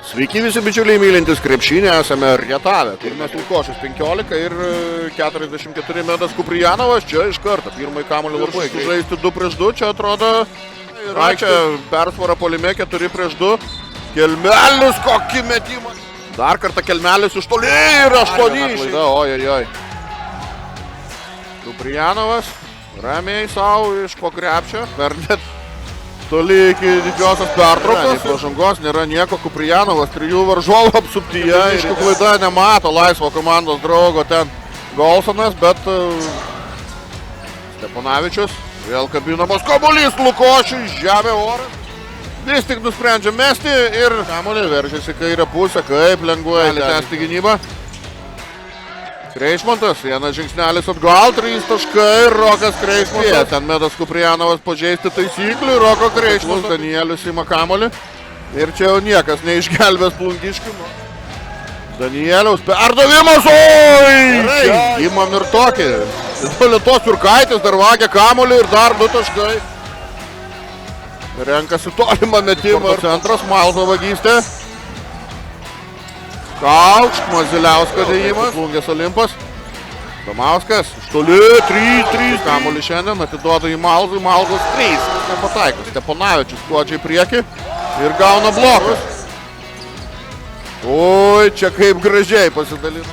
Sveiki visi bičiuliai mylintys krepšinį, esame Rietave. Pirmas Lukošius 15 ir 44 Medas Kuprijanovas. Čia iš karto pirmąjį kamuolį labai žaisti 2 prieš 2. Čia atrodo čia persvara puolime 4 prieš 2. Kelmelis, kokį metimą. Dar kartą Kelmelis iš toli ir 8. Ojojoj. Kuprijanovas ramiai savo iš po krepšio. Per net toli iki didžiosios pertraukos. Pažangos nėra nieko. Kuprijanovas 3 varžovų apsuptyje. Aišku, klaida nemato laisvo komandos draugo ten Golsonas, bet Steponavičius. Vėl kabinamas kamuolys Lukošiui, žemė orą. Vis tik nusprendžia mesti ir kamuolį veržiasi kairę pusę, kaip lengvai tęsti gynybą. Kreišmontas, vienas žingsnelis atgal, 3 taškai, Rokas Kreišmontas. Ten Medas Kuprijanovas pažeisti taisyklių, Roko Kreišmontas. Danielius ima kamuolį. Ir čia jau niekas neišgelbės Plungiškių. Danieliaus perdavimas, oi! Imam ir tokį. Lietuvos Jurkaitis dar vagia kamuolį ir dar 2 taškai. Renkasi tolimą metimą. Centras, Malto vagystė. Kaukšt, Maziliausko dėjimas, Plungės Olimpas. Domauskas, iš toli, 3-3. Kamuolį šiandien atiduoda į Malzui, Malzas 3. Nepataiko, Steponavičius skuodžiai prieki ir gauna blokus. Oi, čia kaip gražiai pasidalina.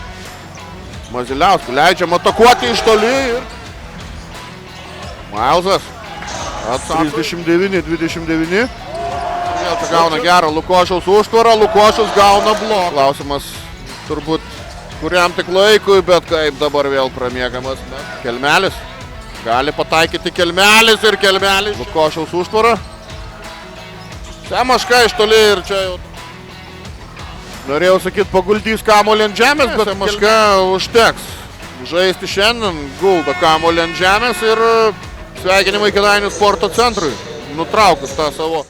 Maziliausko leidžiam atakuoti iš toli ir Malzas. 39-29. Vėl čia gauna gerą Lukošiaus užtvarą, Lukošius gauna bloką. Klausimas turbūt kuriam tik laikui, bet kaip dabar vėl pramiegamas. Kelmelis. Gali pataikyti Kelmelis ir Kelmelis. Lukošiaus užtvarą. Semaška iš toli ir čia jau. Norėjau sakyti, paguldys kamuolį ant žemės, bet Semaška užteks. Žaisti šiandien gulda kamuolį ant žemės ir sveikinimai Kėdainių sporto centrui. Nutraukus tą savo